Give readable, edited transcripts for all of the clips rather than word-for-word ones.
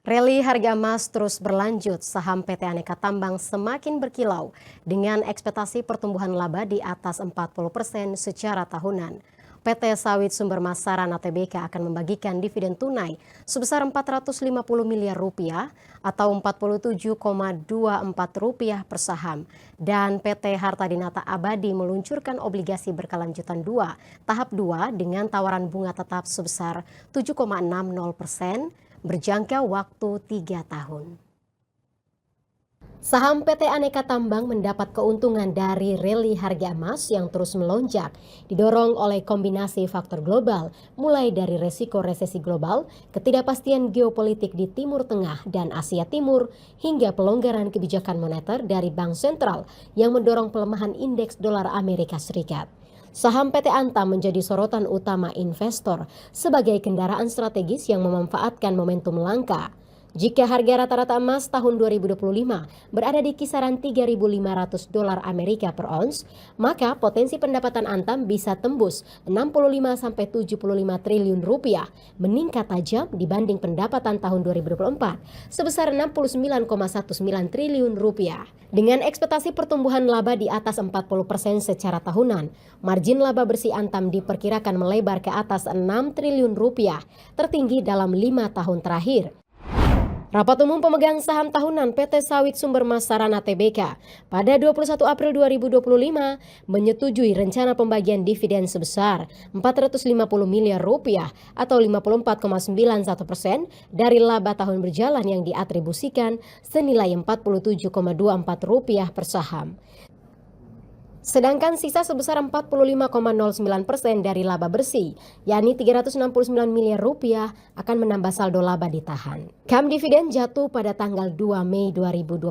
Rally harga emas terus berlanjut, saham PT Aneka Tambang semakin berkilau dengan ekspektasi pertumbuhan laba di atas 40% secara tahunan. PT Sawit Sumber Mas Sarana Tbk akan membagikan dividen tunai sebesar 450 miliar rupiah atau 47,24 rupiah per saham. Dan PT Harta Dinata Abadi meluncurkan obligasi berkelanjutan 2, tahap 2 dengan tawaran bunga tetap sebesar 7,60% berjangka waktu 3 tahun. Saham PT Aneka Tambang mendapat keuntungan dari rally harga emas yang terus melonjak, didorong oleh kombinasi faktor global, mulai dari resiko resesi global, ketidakpastian geopolitik di Timur Tengah dan Asia Timur, hingga pelonggaran kebijakan moneter dari Bank Sentral yang mendorong pelemahan indeks dolar Amerika Serikat. Saham PT Antam menjadi sorotan utama investor sebagai kendaraan strategis yang memanfaatkan momentum langka. Jika harga rata-rata emas tahun 2025 berada di kisaran $3.500 Amerika per ons, maka potensi pendapatan Antam bisa tembus 65-75 triliun rupiah, meningkat tajam dibanding pendapatan tahun 2024 sebesar 69,19 triliun rupiah. Dengan ekspektasi pertumbuhan laba di atas 40% secara tahunan, margin laba bersih Antam diperkirakan melebar ke atas 6 triliun rupiah, tertinggi dalam 5 tahun terakhir. Rapat umum pemegang saham tahunan PT Sawit Sumber Mas Sarana Tbk pada 21 April 2025 menyetujui rencana pembagian dividen sebesar 450 miliar rupiah atau 54,91% dari laba tahun berjalan yang diatribusikan senilai 47,24 rupiah per saham. Sedangkan sisa sebesar 45,09% dari laba bersih, yakni 369 miliar rupiah, akan menambah saldo laba ditahan. Kam dividen jatuh pada tanggal 2 Mei 2025,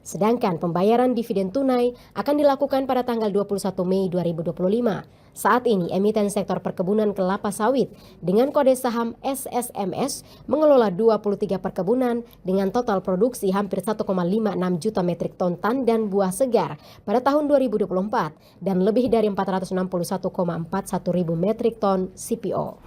sedangkan pembayaran dividen tunai akan dilakukan pada tanggal 21 Mei 2025. Saat ini, emiten sektor perkebunan kelapa sawit dengan kode saham SSMS mengelola 23 perkebunan dengan total produksi hampir 1,56 juta metrik ton tandan buah segar pada tahun 2024 dan lebih dari 461,41 ribu metrik ton CPO.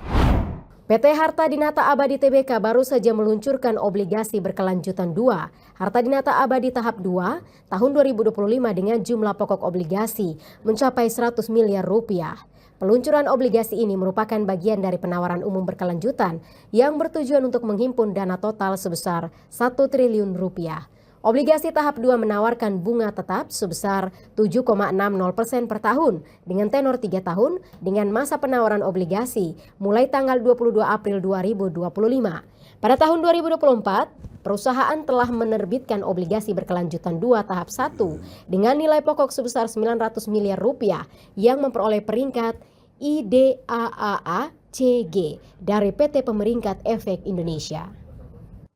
PT Harta Dinata Abadi Tbk baru saja meluncurkan obligasi berkelanjutan 2, Harta Dinata Abadi tahap 2 tahun 2025 dengan jumlah pokok obligasi mencapai 100 miliar rupiah. Peluncuran obligasi ini merupakan bagian dari penawaran umum berkelanjutan yang bertujuan untuk menghimpun dana total sebesar 1 triliun rupiah. Obligasi tahap 2 menawarkan bunga tetap sebesar 7,60% per tahun dengan tenor 3 tahun dengan masa penawaran obligasi mulai tanggal 22 April 2025. Pada tahun 2024, perusahaan telah menerbitkan obligasi berkelanjutan 2 tahap 1 dengan nilai pokok sebesar 900 miliar rupiah yang memperoleh peringkat IDAAA CG dari PT Pemeringkat Efek Indonesia.